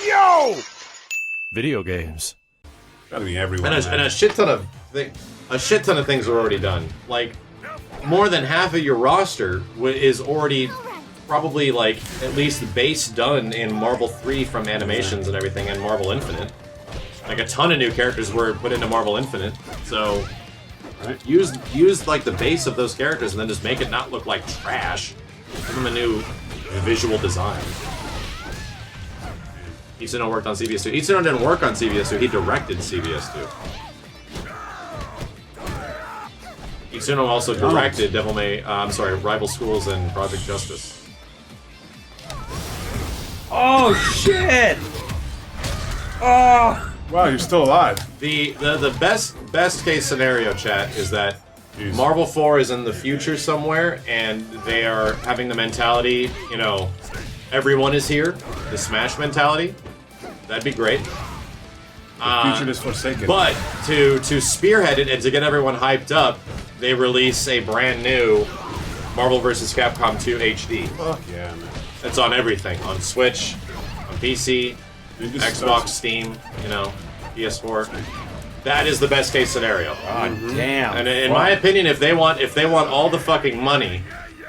Yo! Video games. Gotta be everywhere. And a shit ton of things are already done. Like, more than half of your roster is already probably, like, at least base done in Marvel 3 from animations and everything, and Marvel Infinite. Like, a ton of new characters were put into Marvel Infinite, so use like the base of those characters and then just make it not look like trash. Give them a new visual design. Itsuno worked on CBS2. Itsuno didn't work on CBS2, he directed CBS2. Itsuno also directed Rival Schools and Project Justice. Oh shit! Oh! Wow, you're still alive. The best case scenario, chat, is that Marvel 4 is in the future somewhere, and they are having the mentality, you know, everyone is here, the Smash mentality. That'd be great. The future is forsaken. But to spearhead it and to get everyone hyped up, they release a brand new Marvel vs. Capcom 2 HD. Fuck yeah, man. It's on everything, on Switch, on PC, Xbox, Steam, you know, PS4. That is the best case scenario. God damn. And in my opinion, if they want all the fucking money,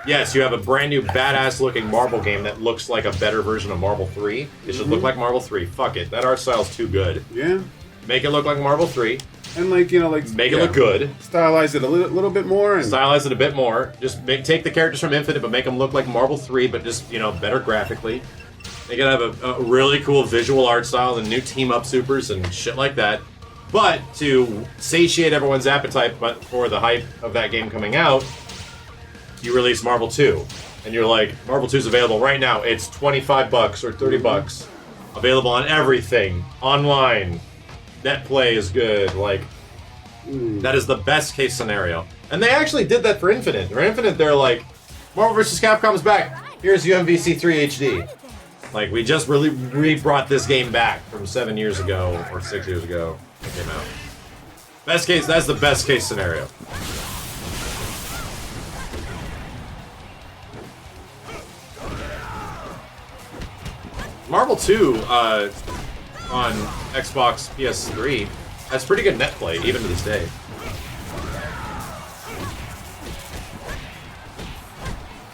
yes, you have a brand new badass looking Marvel game that looks like a better version of Marvel 3. It should look like Marvel 3. Fuck it. That art style's too good. Yeah. Make it look like Marvel 3. And like, you know, like make it look good. Stylize it a little bit more. And stylize it a bit more. Just take the characters from Infinite, but make them look like Marvel 3, but just, you know, better graphically. They gotta have a really cool visual art style and new team-up supers and shit like that. But to satiate everyone's appetite for the hype of that game coming out, you release Marvel 2. And you're like, Marvel 2 is available right now. It's $25 or $30. Available on everything. Online. Net play is good. Like, that is the best case scenario. And they actually did that for Infinite. For Infinite, they're like, Marvel vs. Capcom's back. Here's UMVC 3 HD. Like, we just really re-brought this game back from 7 years ago, or 6 years ago it came out. Best case, that's the best case scenario. Marvel 2, on Xbox PS3, has pretty good net play, even to this day.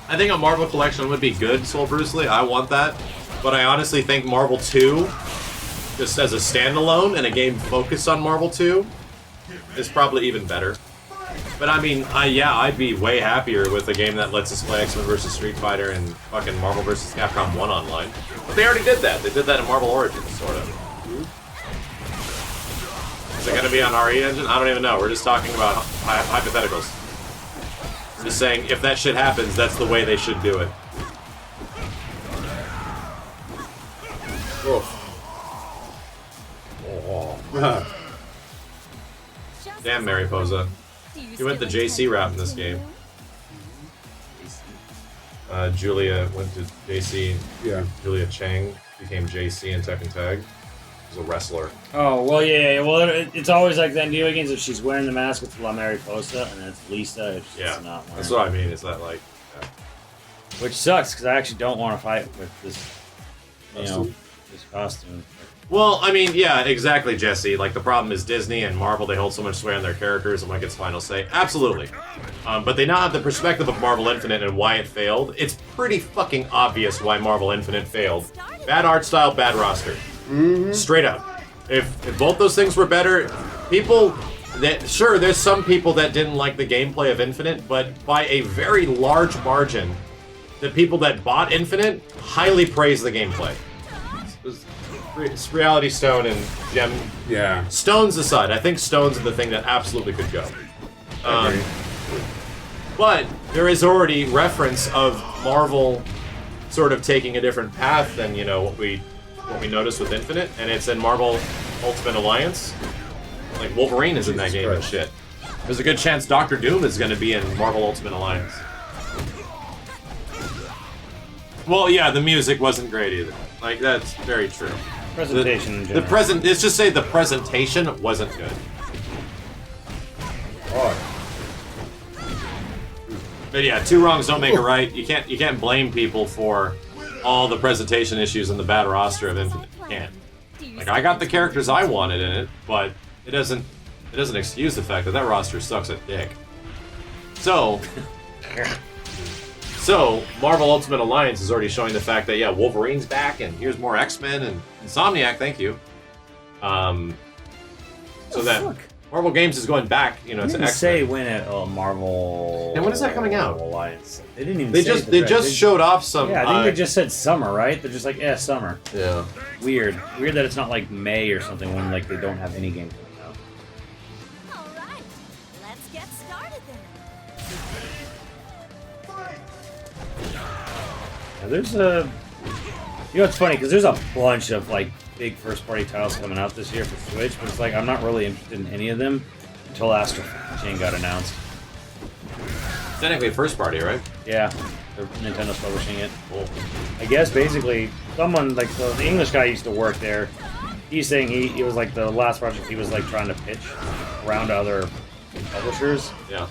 I think a Marvel collection would be good, Soul Bruce Lee. I want that. But I honestly think Marvel 2, just as a standalone and a game focused on Marvel 2, is probably even better. But I mean, yeah, I'd be way happier with a game that lets us play X-Men vs. Street Fighter and fucking Marvel vs. Capcom 1 online. But they already did that. They did that in Marvel Origins, sort of. Is it gonna be on RE Engine? I don't even know. We're just talking about hypotheticals. I'm just saying, if that shit happens, that's the way they should do it. Oh. Damn, Mariposa. You went the JC route in this game. Julia went to JC. Yeah. Julia Chang became JC in Tekken Tag. She's a wrestler. Oh, well, yeah. Well, it's always like that in video games. If she's wearing the mask, it's La Mariposa, and then it's Lisa if she's not wearing that's what I mean. Is that like... Yeah. Which sucks, because I actually don't want to fight with this, you know, this costume. Well, I mean, yeah, exactly, Jesse. Like, the problem is Disney and Marvel, they hold so much sway on their characters and what gets final say. Absolutely. But they now have the perspective of Marvel Infinite and why it failed. It's pretty fucking obvious why Marvel Infinite failed. Bad art style, bad roster. Straight up. If both those things were better, people... Sure, there's some people that didn't like the gameplay of Infinite, but by a very large margin, the people that bought Infinite highly praise the gameplay. It's Reality Stone and Gem. Yeah. Stones aside, I think Stones are the thing that absolutely could go. But there is already reference of Marvel sort of taking a different path than, you know, what we noticed with Infinite, and it's in Marvel Ultimate Alliance. Like, Wolverine is in that game and shit. There's a good chance Doctor Doom is going to be in Marvel Ultimate Alliance. Well, yeah, the music wasn't great either. Like, that's very true. Presentation in general. Let's just say the presentation wasn't good. But yeah, two wrongs don't make a right. You can't blame people for all the presentation issues and the bad roster of Infinite. You can't. Like, I got the characters I wanted in it, but it doesn't excuse the fact that that roster sucks at dick. So, Marvel Ultimate Alliance is already showing the fact that, yeah, Wolverine's back, and here's more X-Men, and Insomniac, thank you. So that Marvel Games is going back, you know, to X-Men. Say when at Marvel. And when is that coming out? Alliance. They didn't even. They just showed off some. Yeah, I think they just said summer, right? They're just like, yeah, summer. Yeah. Weird that it's not like May or something when like they don't have any game coming out. All right, let's get started then. Yeah, there's a. You know, it's funny because there's a bunch of like big first-party titles coming out this year for Switch, but it's like I'm not really interested in any of them until Astral Chain got announced. Technically first party, right? Yeah, Nintendo's publishing it. Cool. I guess basically someone like the English guy used to work there. He's saying he was like the last project he was like trying to pitch around to other publishers. Yeah.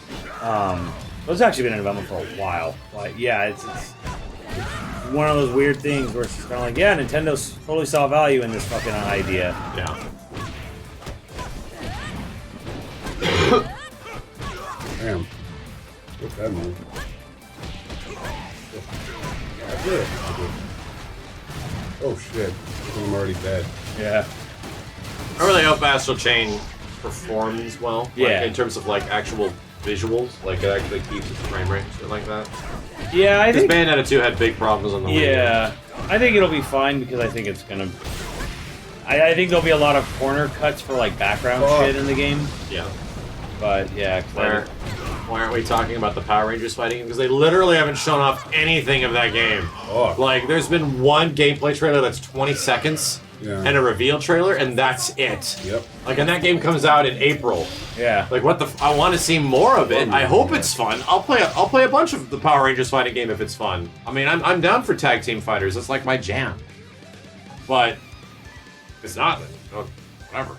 It's actually been in development for a while. But yeah, it's one of those weird things where it's kind of like, yeah, Nintendo's totally saw value in this fucking idea. Yeah. Damn. What's that move? I did. Oh shit. I'm already dead. Yeah. I really hope Astral Chain performs well. Yeah. Like, in terms of like actual visuals, like it actually keeps its frame rate, shit like that. Yeah, I Because think. Bayonetta 2 had big problems on the Wii. Yeah, I think it'll be fine because I think it's gonna. I think there'll be a lot of corner cuts for like background shit in the game. Yeah. But yeah, 'cause Why aren't we talking about the Power Rangers fighting? Because they literally haven't shown off anything of that game. Oh. Like, there's been one gameplay trailer that's 20 seconds Yeah. and a reveal trailer, and that's it. Yep. Like, and that game comes out in April. yeah, Like, what the? I want to see more of it. I hope it's fun. I'll play a bunch of the Power Rangers fighting game if it's fun. I mean, I'm down for tag team fighters. It's like my jam. But if it's not, then whatever.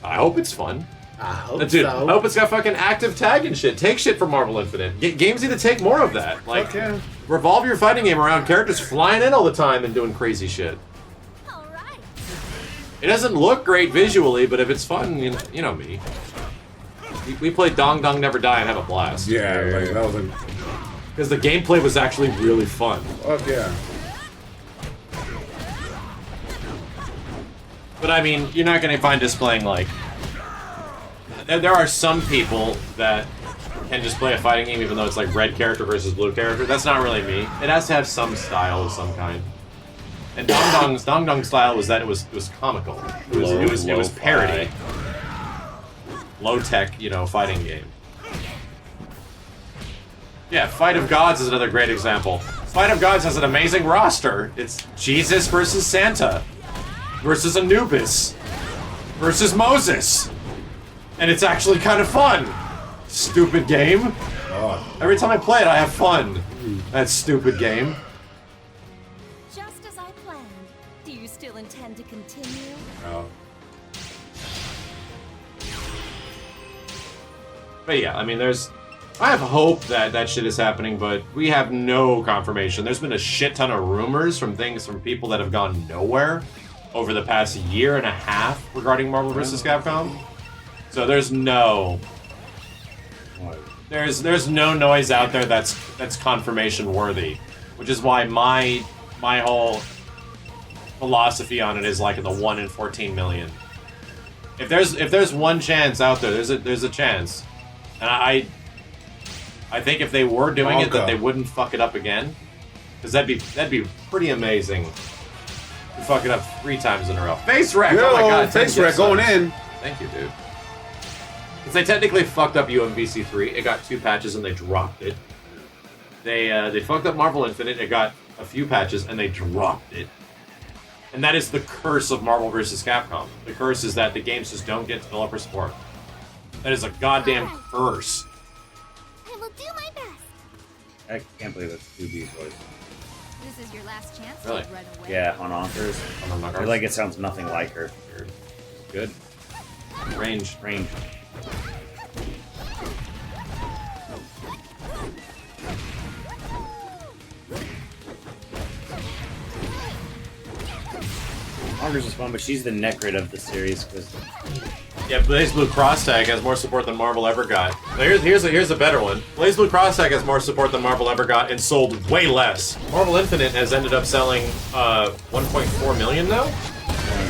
I hope it's fun. I hope Dude, I hope it's got fucking active tag and shit. Take shit from Marvel Infinite. Games need to take more of that. Like, yeah. revolve your fighting game around characters flying in all the time and doing crazy shit. All right. It doesn't look great visually, but if it's fun, you know me. We played Dong Dong Never Die and have a blast. Yeah, like that was a. Because the gameplay was actually really fun. Fuck yeah. But I mean, you're not going to find us playing like... There are some people that can just play a fighting game even though it's like red character versus blue character. That's not really me. It has to have some style of some kind. And Dong Dong's style was that it was comical. It was parody. Low tech, fighting game. Yeah, Fight of Gods is another great example. Fight of Gods has an amazing roster. It's Jesus versus Santa versus Anubis versus Moses. And it's actually kind of fun. Stupid game. Oh. Every time I play it, I have fun. That stupid game. Just as I planned. Do you still intend to continue? Oh. But yeah, I mean, I have hope that that shit is happening, but we have no confirmation. There's been a shit ton of rumors from people that have gone nowhere over the past year and a half regarding Marvel vs. Capcom. So there's no noise out there that's confirmation worthy, which is why my whole philosophy on it is like in the 1 in 14 million. If there's one chance out there, there's a chance, and I think if they were doing it, that they wouldn't fuck it up again, because that'd be pretty amazing to fuck it up 3 times in a row. Face wreck! Yo, Oh my god, face wreck going in. Thank you, dude. Because they technically fucked up UMVC 3. It got 2 patches and they dropped it. They fucked up Marvel Infinite. It got a few patches and they dropped it. And that is the curse of Marvel vs. Capcom. The curse is that the games just don't get developer support. That is a goddamn curse. I will do my best. I can't believe it's 2B's voice. This is your last chance Really? to run away. Yeah, on Onkers. I feel like it sounds nothing like her. Good. Range. Congress is fun, but she's the Necrid of the series. Cause... Yeah, BlazBlue Cross Tag has more support than Marvel ever got. Now here's a better one. BlazBlue Cross Tag has more support than Marvel ever got and sold way less. Marvel Infinite has ended up selling 1.4 million now?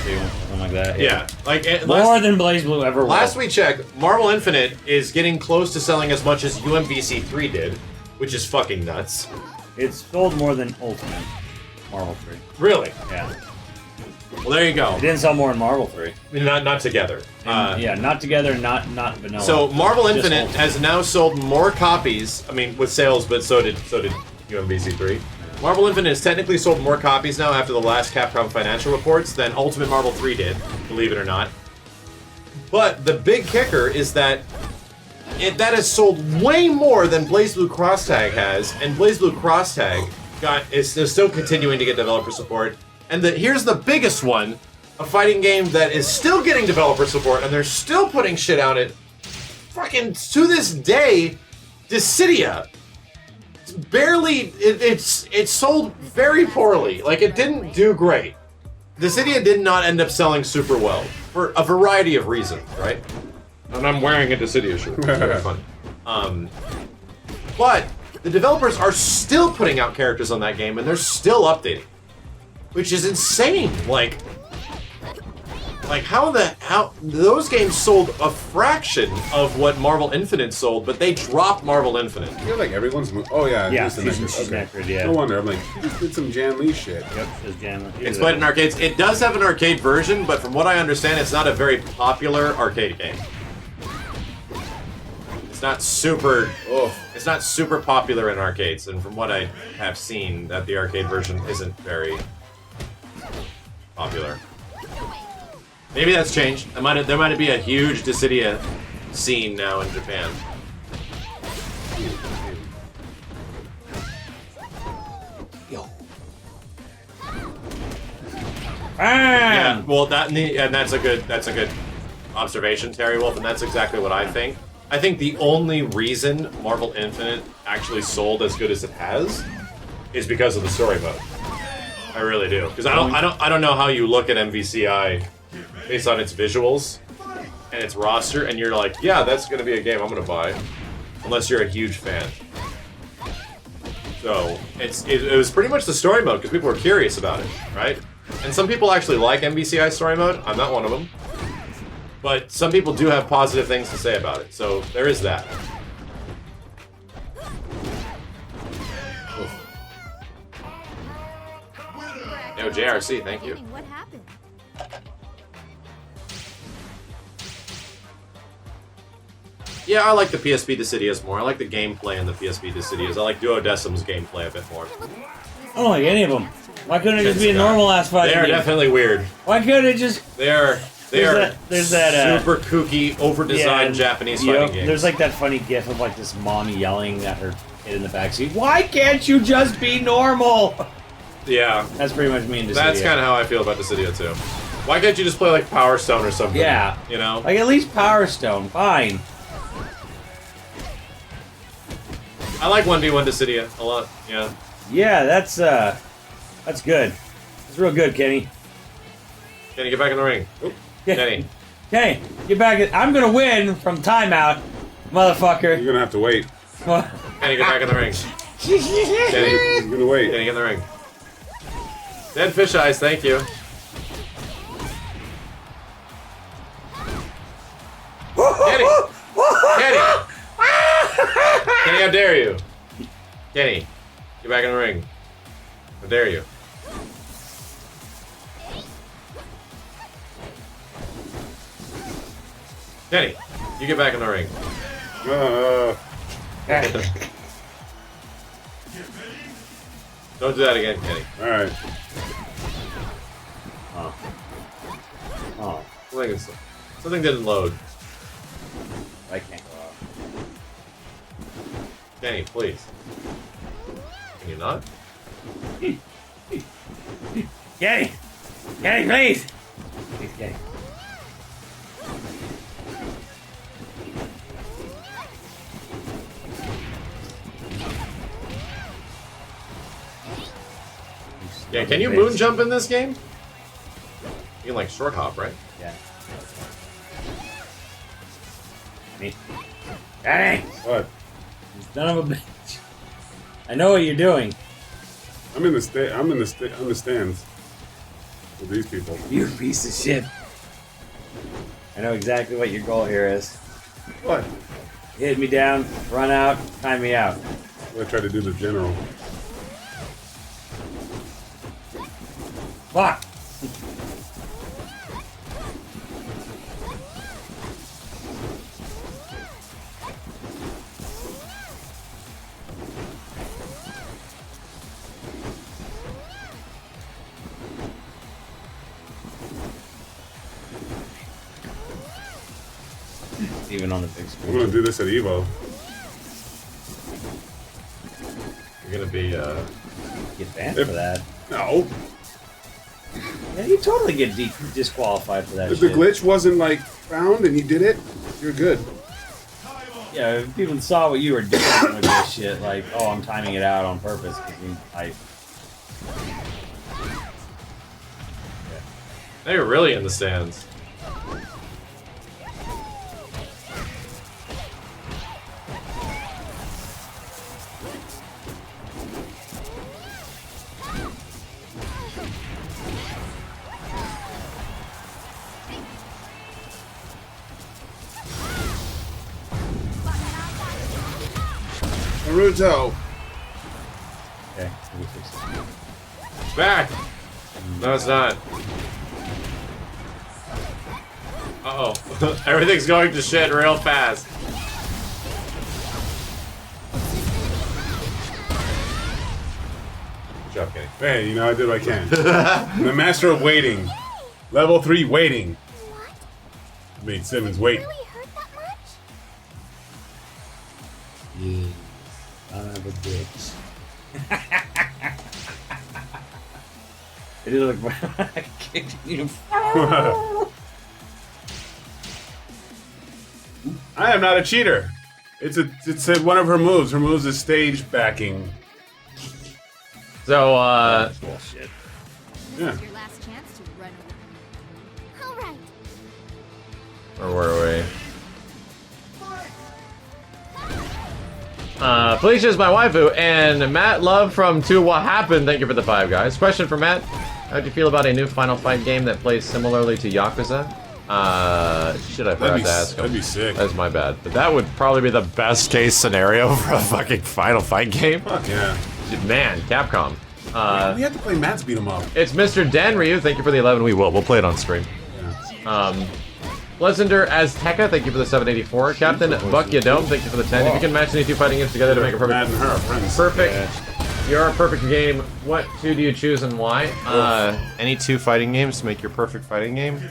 Something like that. Yeah. Like more than BlazBlue ever was. Last we checked, Marvel Infinite is getting close to selling as much as UMVC 3 did, which is fucking nuts. It's sold more than Ultimate Marvel 3. Really? Yeah. Well, there you go. It didn't sell more than Marvel 3. Not together. Yeah, not together, not vanilla. So Marvel Just Infinite Ultimate. has now sold more copies. I mean, with sales, but so did UMVC 3. Marvel Infinite has technically sold more copies now after the last Capcom financial reports than Ultimate Marvel 3 did, believe it or not. But the big kicker is that that has sold way more than BlazBlue Cross Tag has, and BlazBlue Cross Tag is still continuing to get developer support. And here's the biggest one, a fighting game that is still getting developer support, and they're still putting shit out it. Fucking, to this day, Dissidia. It sold very poorly. Like, it didn't do great. Dissidia did not end up selling super well, for a variety of reasons, right? And I'm wearing a Dissidia shirt. It's very fun. But the developers are still putting out characters on that game, and they're still updating. Which is insane. Like how those games sold a fraction of what Marvel Infinite sold, but they dropped Marvel Infinite. I feel like everyone's oh yeah, Yeah, just the she's Necrid. Necrid, yeah. No wonder. I'm like, he just did some Jan Lee shit. Yep, she's Jan Lee. It's played in arcades. It does have an arcade version, but from what I understand, it's not a very popular arcade game. It's not super. It's not super popular in arcades, and from what I have seen, that the arcade version isn't very popular. Maybe that's changed. There might be a huge Dissidia scene now in Japan. Yeah, well, that's a good observation, Terry Wolf, and that's exactly what I think. I think the only reason Marvel Infinite actually sold as good as it has is because of the story mode. I really do, because I don't know how you look at MVCI based on its visuals and its roster, and you're like, yeah, that's going to be a game I'm going to buy, unless you're a huge fan. So it was pretty much the story mode because people were curious about it, right? And some people actually like MVCI story mode. I'm not one of them, but some people do have positive things to say about it. So there is that. Yo, JRC, thank you. What happened? Yeah, I like the PSP Dissidias more. I like the gameplay in the PSP Dissidias. I like Duodecim's gameplay a bit more. I don't like any of them. Why couldn't it just be a normal ass fight? They are definitely weird. Why couldn't it just... They are There's that super kooky, over-designed Japanese fighting games. There's like that funny gif of like this mom yelling at her kid in the backseat. Why can't you just be normal? Yeah. That's pretty much me and Dissidia. That's kind of how I feel about Dissidia too. Why can't you just play like Power Stone or something? Yeah. You know? Like at least Power Stone. Fine. I like 1v1 Dissidia a lot. Yeah. Yeah, that's good. It's real good, Kenny. Kenny, get back in the ring. Oop. Kenny. Kenny, get back. I'm gonna win from timeout, motherfucker. You're gonna have to wait. Kenny, get back in the ring. Kenny, You're gonna wait. Kenny, get in the ring. Dead Fish Eyes, thank you. Kenny! Kenny! Kenny, how dare you? Kenny, get back in the ring. How dare you? Kenny, you get back in the ring. Don't do that again, Kenny. Alright. Oh, Something didn't load. I can't go out. Kenny, please. Can you not? Kenny! Kenny, please! Please, Kenny. Yeah, can you moon jump in this game? You can like short hop, right? Yeah. Me. Dang! What? Son of a bitch. I know what you're doing. I'm in the stands with these people. You piece of shit. I know exactly what your goal here is. What? Hit me down, run out, time me out. I'm gonna try to do the general. Fuck! Even on the big I'm screen. gonna do this at Evo. You're gonna be Get banned for that. No. Yeah, you totally get disqualified for that If shit. the glitch wasn't like found and you did it, you're good. Yeah, if people saw what you were doing with this shit, like, oh, I'm timing it out on purpose. now you're really in the stands. Naruto. Okay, let me fix it. Back! No, it's not. Uh-oh. Everything's going to shit real fast. Good job, Kenny. Hey, you know, I did what I can. I'm the master of waiting. Level 3 waiting. Made Simmons wait. Really hurt that much? Yeah, son of a bitch. It did look like kicked you. I am not a cheater. It's one of her moves. Her moves is stage backing. So, Bullshit. Yeah. Your last chance to run away. All right. where were we? Felicia is my waifu, and Matt Love from To What Happened. Thank you for the 5, guys. Question for Matt. How do you feel about a new Final Fight game that plays similarly to Yakuza? Shit, I forgot to ask him. That'd be sick. That's my bad. But that would probably be the best case scenario for a fucking Final Fight game. Fuck yeah. Man, Capcom. We have to play Matt's beat 'em up. It's Mr. Dan Ryu. Thank you for the 11. We'll play it on stream. Yeah. Pleasantr Azteca, thank you for the 784. Captain Buck Yadome, thank you for the 10. If you can match any 2 fighting games together to make a Matt perfect and her are friends. perfect. You're a perfect game. What 2 do you choose and why? Any 2 fighting games to make your perfect fighting game.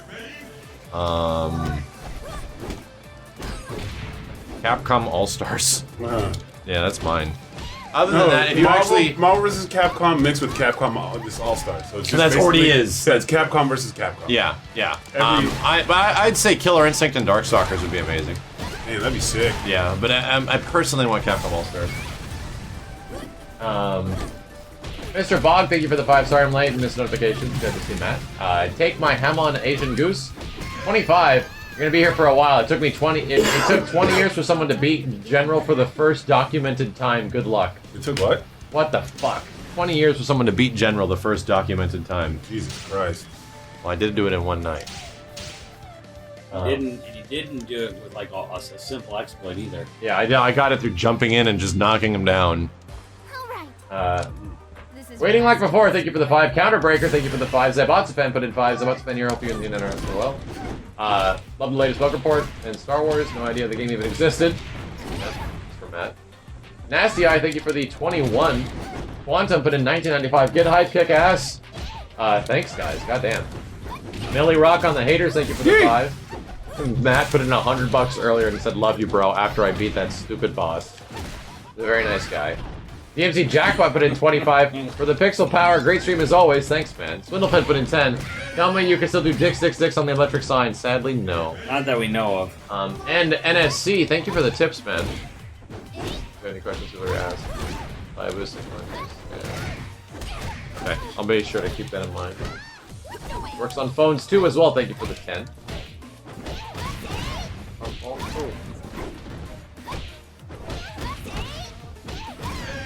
Capcom All Stars. Yeah, that's mine. Other than that, if you Marvel vs. Capcom mixed with Capcom just All Stars. So it's just that's already basically- is. Yeah, it's Capcom versus Capcom. yeah, yeah. Every- I'd say Killer Instinct and Darkstalkers would be amazing. Man, that'd be sick. Yeah, but I personally want Capcom All Stars. Mr. Bog, thank you for the 5. Sorry I'm late and missed notifications. Good to see Matt. Take my Hamon Asian Goose. 25. You're gonna be here for a while. It took me 20. It took 20 years for someone to beat General for the first documented time. Good luck. It took what? What the fuck? 20 years for someone to beat General the first documented time. Jesus Christ. Well, I did do it in one night. You didn't do it with like a simple exploit either. Yeah, I got it through jumping in and just knocking him down. All right. This is Waiting like before, thank you for the 5. Counterbreaker, thank you for the 5. Zebotsapan put in 5. Zebotsapan, you're helping you in the internet as well. Love the latest bug report and Star Wars. No idea the game even existed. That's from Matt. Nasty Eye, thank you for the 21. Quantum put in 1995. Get hype, kick ass. Thanks, guys. Goddamn. Millie Rock on the haters, thank you for the 5. Matt put in $100 earlier and said, "Love you, bro." After I beat that stupid boss. He's a very nice guy. DMC Jackpot put in 25 for the Pixel Power. Great stream as always. Thanks, man. Swindleped put in 10. Tell me you can still do dicks on the electric sign. Sadly, no. Not that we know of. And NSC, thank you for the tips, man. Any questions you want to ask? I was. Okay, I'll be sure to keep that in mind. Works on phones too as well. Thank you for the 10.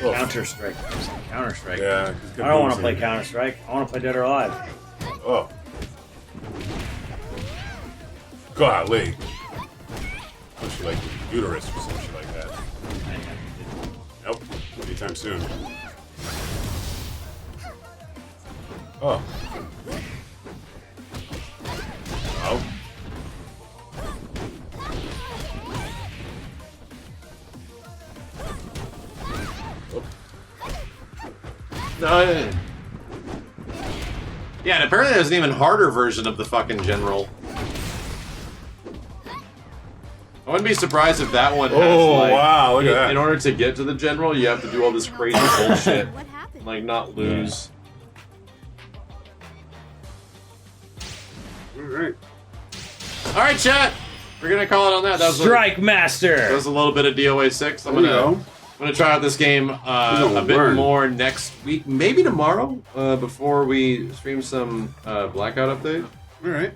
Counter Strike. Counter Strike. Yeah. I don't want to play Counter Strike. I want to play Dead or Alive. Oh. Golly. Don't you like uterus or some shit like that? Nope. Anytime soon. Oh. Oh. No. Yeah, and apparently there's an even harder version of the fucking general. I wouldn't be surprised if that one has, like, wow, look at that. In order to get to the general, you have to do all this crazy bullshit. What happened? Like, not lose. Alright. Alright, chat! We're gonna call it on that. That was Strike that Master! was a little bit of DOA 6. I'm There you gonna go. try out this game a bit learn. more next week, maybe tomorrow, before we stream some Blackout update. Alright.